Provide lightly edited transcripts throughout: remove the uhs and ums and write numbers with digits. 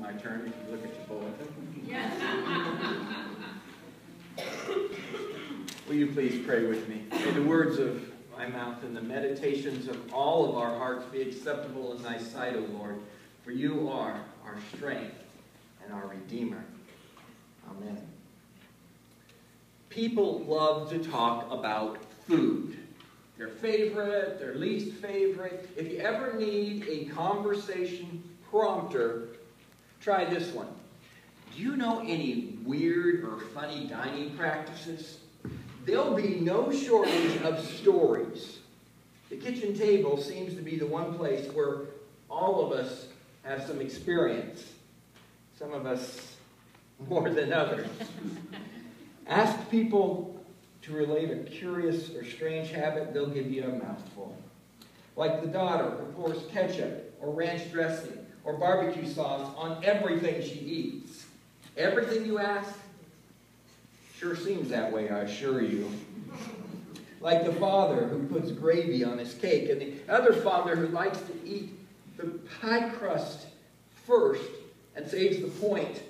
my turn if you look at your bulletin. Will you please pray with me? May the words of my mouth and the meditations of all of our hearts be acceptable in thy sight, O Lord, for you are our strength and our Redeemer. Amen. People love to talk about food. Their favorite, their least favorite. If you ever need a conversation prompter, try this one. Do you know any weird or funny dining practices? There'll be no shortage of stories. The kitchen table seems to be the one place where all of us have some experience. Some of us more than others. Ask people to relate a curious or strange habit, they'll give you a mouthful. Like the daughter who pours ketchup or ranch dressing or barbecue sauce on everything she eats. Everything you ask sure seems that way, I assure you. Like the father who puts gravy on his cake, and the other father who likes to eat the pie crust first and saves the point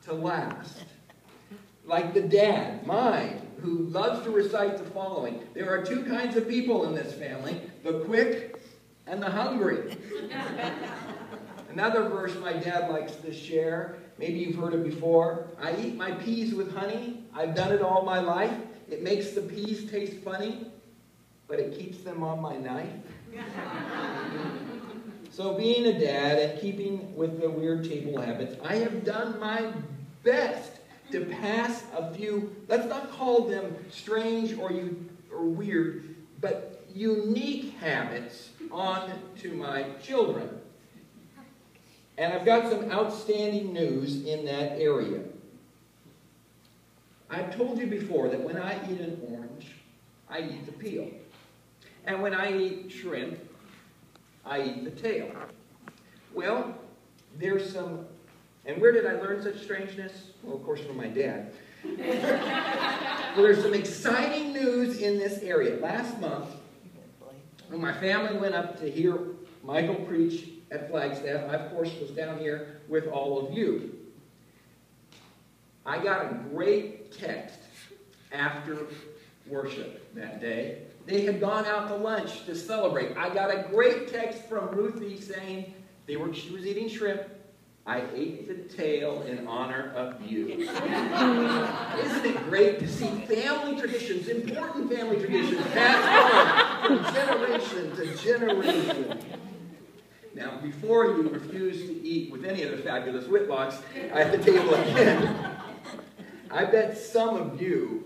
to last. Like the dad, mine, who loves to recite the following. There are two kinds of people in this family, the quick and the hungry. Another verse my dad likes to share, maybe you've heard it before. I eat my peas with honey. I've done it all my life. It makes the peas taste funny, but it keeps them on my knife. So being a dad and keeping with the weird table habits, I have done my best to pass a few, let's not call them strange or weird, but unique habits on to my children. And I've got some outstanding news in that area. I've told you before that when I eat an orange, I eat the peel. And when I eat shrimp, I eat the tail. Well, there's some, and where did I learn such strangeness? Well, of course, from my dad. Well, there's some exciting news in this area. Last month, when my family went up to hear Michael preach at Flagstaff, I, of course, was down here with all of you. I got a great text after worship that day. They had gone out to lunch to celebrate. I got a great text from Ruthie saying she was eating shrimp. I ate the tail in honor of you. Isn't it great to see family traditions, important family traditions, passed on from generation to generation? Now, before you refuse to eat with any of the fabulous Whitlocks at the table again, I bet some of you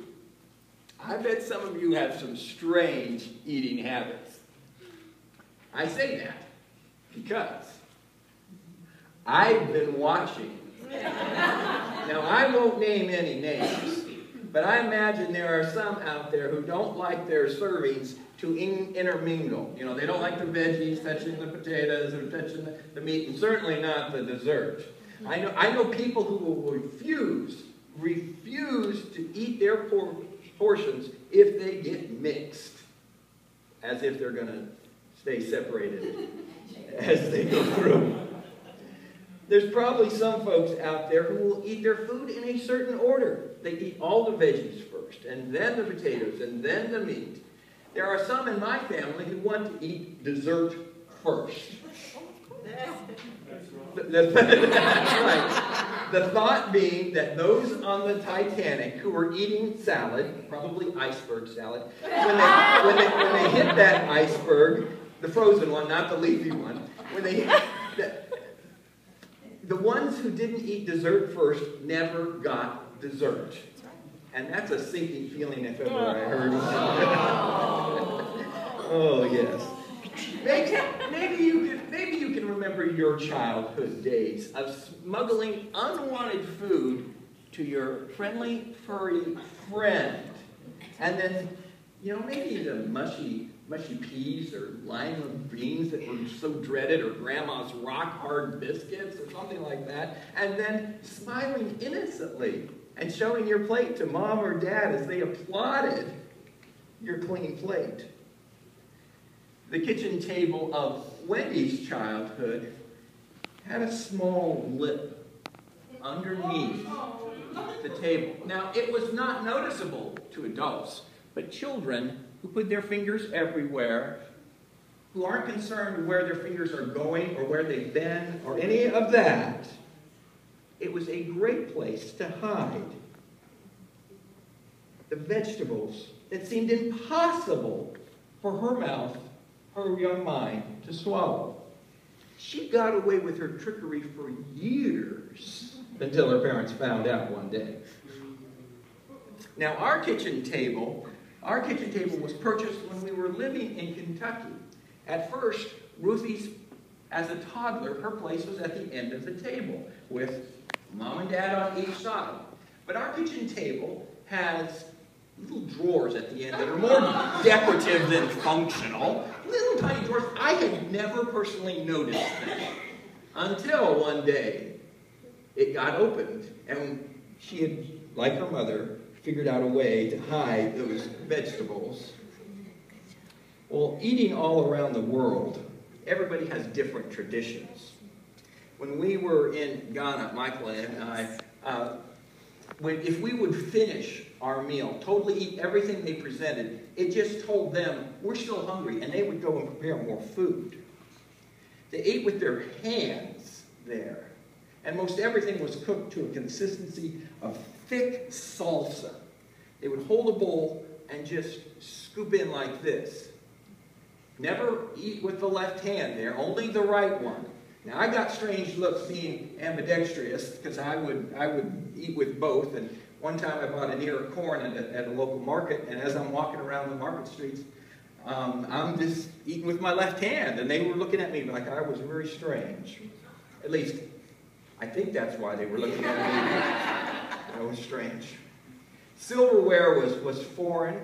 have some strange eating habits. I say that because I've been watching. Now, I won't name any names, but I imagine there are some out there who don't like their servings to intermingle. You know, they don't like the veggies touching the potatoes or touching the meat, and certainly not the dessert. I know people who will refuse to eat their portions if they get mixed, as if they're going to stay separated as they go through. There's probably some folks out there who will eat their food in a certain order. They eat all the veggies first, and then the potatoes, and then the meat. There are some in my family who want to eat dessert first. That's right. The thought being that those on the Titanic who were eating salad, probably iceberg salad, when they hit that iceberg, the frozen one, not the leafy one, when they hit the ones who didn't eat dessert first never got dessert. And that's a sinking feeling if ever I heard of it. Oh, yes. Maybe you can remember your childhood days of smuggling unwanted food to your friendly, furry friend. And then, maybe the mushy peas or lima beans that were so dreaded, or grandma's rock-hard biscuits or something like that. And then smiling innocently and showing your plate to mom or dad as they applauded your clean plate. The kitchen table of Wendy's childhood had a small lip underneath the table. Now, it was not noticeable to adults, but children who put their fingers everywhere, who aren't concerned where their fingers are going or where they've been or any of that, it was a great place to hide the vegetables that seemed impossible for her mouth, her young mind, to swallow. She got away with her trickery for years until her parents found out one day. Now, our kitchen table was purchased when we were living in Kentucky. At first, Ruthie's, as a toddler, her place was at the end of the table with Mom and Dad on each side. But our kitchen table has little drawers at the end that are more decorative than functional. Little tiny drawers. I had never personally noticed them until one day it got opened and she had, like her mother, figured out a way to hide those vegetables. Well, eating all around the world, everybody has different traditions. When we were in Ghana, Michael and I, if we would finish our meal, totally eat everything they presented, it just told them we're still hungry, and they would go and prepare more food. They ate with their hands there, and most everything was cooked to a consistency of thick salsa. They would hold a bowl and just scoop in like this. Never eat with the left hand there, only the right one. Now, I got strange looks being ambidextrous because I would eat with both. And one time I bought an ear of corn at a local market, and as I'm walking around the market streets, I'm just eating with my left hand. And they were looking at me like I was very strange. At least, I think that's why they were looking at me. It was strange. Silverware was foreign.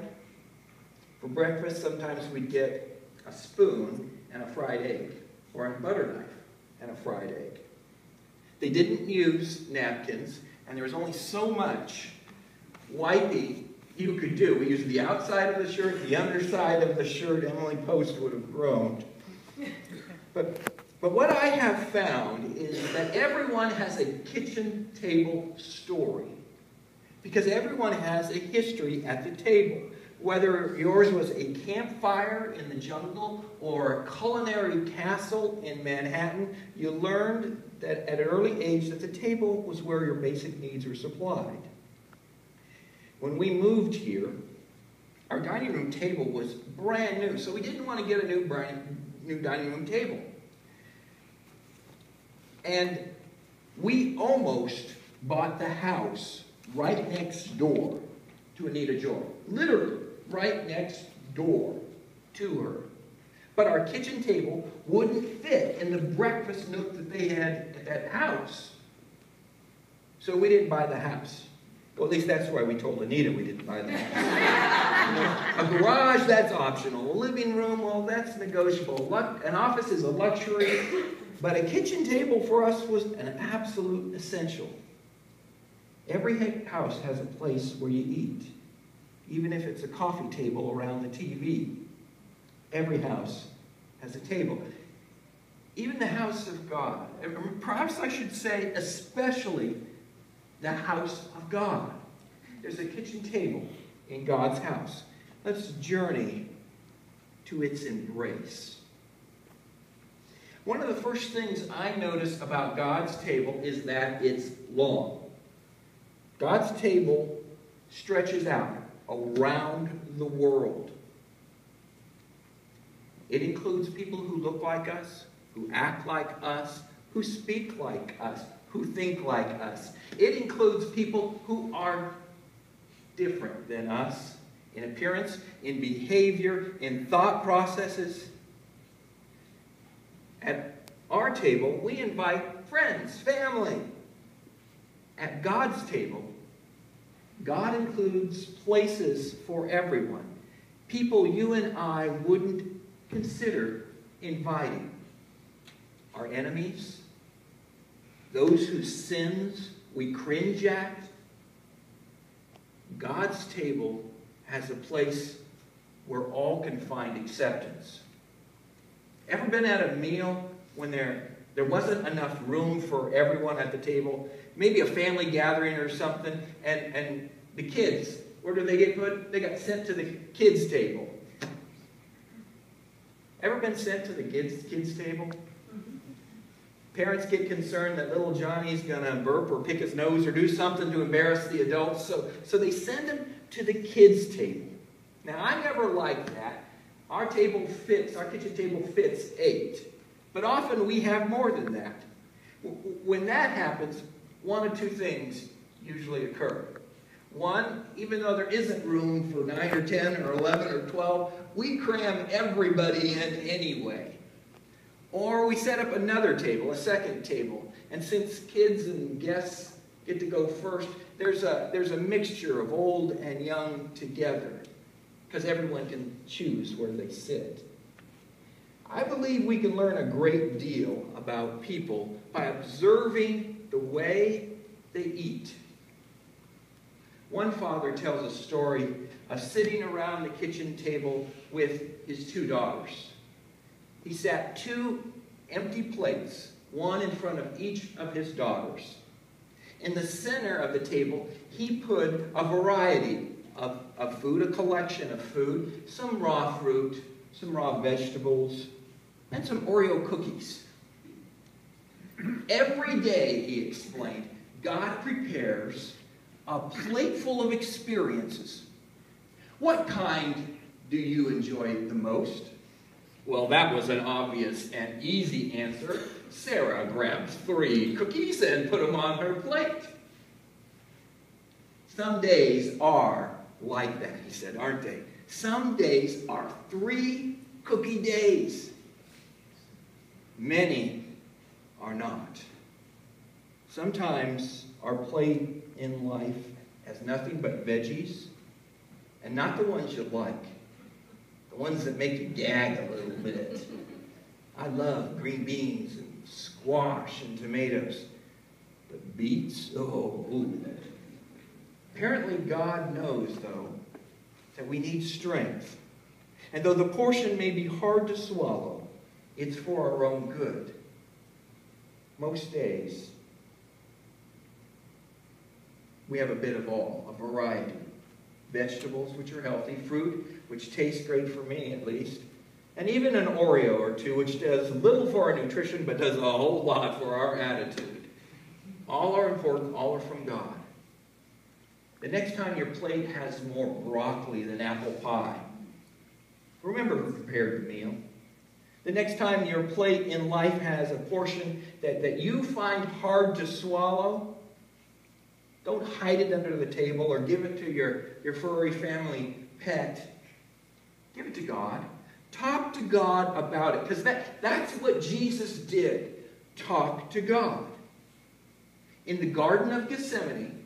For breakfast, sometimes we'd get a spoon and a fried egg, or a butter knife and a fried egg. They didn't use napkins, and there was only so much wiping you could do. We used the outside of the shirt, the underside of the shirt. Emily Post would have groaned. But what I have found is that everyone has a kitchen table story, because everyone has a history at the table. Whether yours was a campfire in the jungle or a culinary castle in Manhattan, you learned that at an early age that the table was where your basic needs were supplied. When we moved here, our dining room table was brand new, so we didn't want to get a new dining room table. And we almost bought the house right next door to Anita Joy. Literally, right next door to her. But our kitchen table wouldn't fit in the breakfast nook that they had at that house. So we didn't buy the house. Well, at least that's why we told Anita we didn't buy the house. A garage, that's optional. A living room, well, that's negotiable. An office is a luxury. But a kitchen table for us was an absolute essential. Every house has a place where you eat. Even if it's a coffee table around the TV. Every house has a table. Even the house of God. Perhaps I should say especially the house of God. There's a kitchen table in God's house. Let's journey to its embrace. One of the first things I notice about God's table is that it's long. God's table stretches out around the world. It includes people who look like us, who act like us, who speak like us, who think like us. It includes people who are different than us in appearance, in behavior, in thought processes. At our table, we invite friends, family. At God's table, God includes places for everyone. People you and I wouldn't consider inviting. Our enemies, those whose sins we cringe at. God's table has a place where all can find acceptance. Ever been at a meal when the There wasn't enough room for everyone at the table. Maybe a family gathering or something. And the kids, where do they get put? They got sent to the kids' table. Ever been sent to the kids' table? Parents get concerned that little Johnny's going to burp or pick his nose or do something to embarrass the adults. So they send him to the kids' table. Now, I never liked that. Our kitchen table fits 8. But often we have more than that. When that happens, one of two things usually occur. One, even though there isn't room for 9 or 10 or 11 or 12, we cram everybody in anyway. Or we set up another table, a second table. And since kids and guests get to go first, there's a mixture of old and young together, because everyone can choose where they sit. I believe we can learn a great deal about people by observing the way they eat. One father tells a story of sitting around the kitchen table with his 2 daughters. He sat 2 empty plates, one in front of each of his daughters. In the center of the table, he put a variety of food, a collection of food, some raw fruit, some raw vegetables, and some Oreo cookies. Every day, he explained, God prepares a plate full of experiences. What kind do you enjoy the most? Well, that was an obvious and easy answer. Sarah grabbed 3 cookies and put them on her plate. Some days are like that, he said, aren't they? Some days are 3 cookie days. Many are not. Sometimes our plate in life has nothing but veggies, and not the ones you like, the ones that make you gag a little bit. I love green beans and squash and tomatoes, but beets, ooh. Apparently God knows, though, that we need strength. And though the portion may be hard to swallow, it's for our own good. Most days, we have a bit of all, a variety. Vegetables, which are healthy, fruit, which tastes great for me at least, and even an Oreo or 2, which does little for our nutrition, but does a whole lot for our attitude. All are important, all are from God. The next time your plate has more broccoli than apple pie, remember who prepared the meal. The next time your plate in life has a portion that you find hard to swallow, don't hide it under the table or give it to your furry family pet. Give it to God. Talk to God about it, because that's what Jesus did. Talk to God. In the Garden of Gethsemane,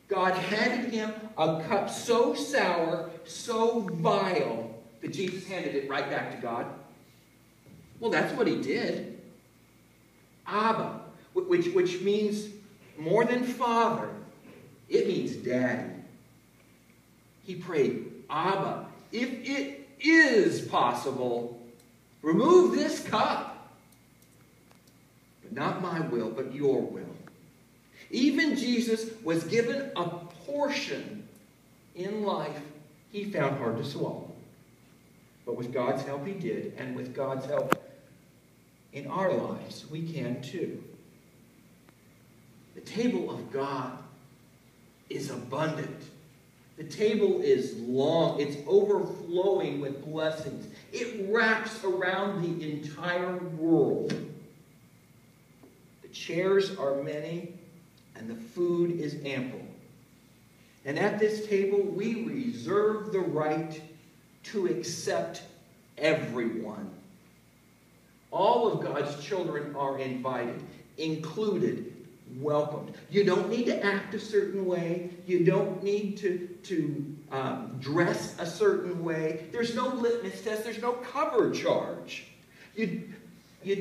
God handed him a cup so sour, so vile, that Jesus handed it right back to God. Well, that's what he did. Abba, which means more than father. It means daddy. He prayed, Abba, if it is possible, remove this cup. But not my will, but your will. Even Jesus was given a portion in life he found hard to swallow. But with God's help he did, and with God's help in our lives, we can too. The table of God is abundant. The table is long. It's overflowing with blessings. It wraps around the entire world. The chairs are many, and the food is ample. And at this table, we reserve the right to accept everyone. All of God's children are invited, included, welcomed. You don't need to act a certain way. You don't need to dress a certain way. There's no litmus test. There's no cover charge. You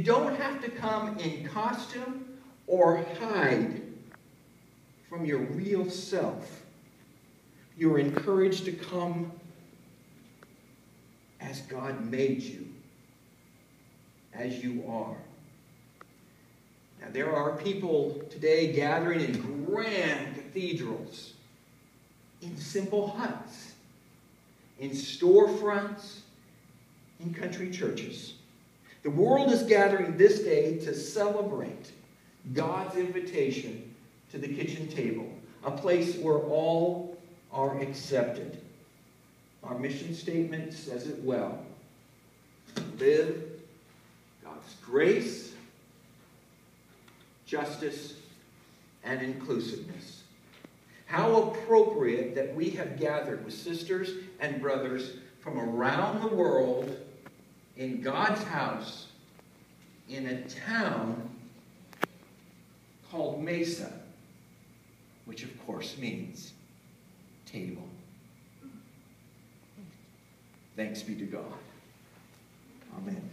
don't have to come in costume or hide from your real self. You're encouraged to come as God made you, as you are. Now, there are people today gathering in grand cathedrals, in simple huts, in storefronts, in country churches. The world is gathering this day to celebrate God's invitation to the kitchen table, a place where all are accepted. Our mission statement says it well. Live God's grace, justice, and inclusiveness. How appropriate that we have gathered with sisters and brothers from around the world in God's house in a town called Mesa, which of course means table. Thanks be to God. Amen.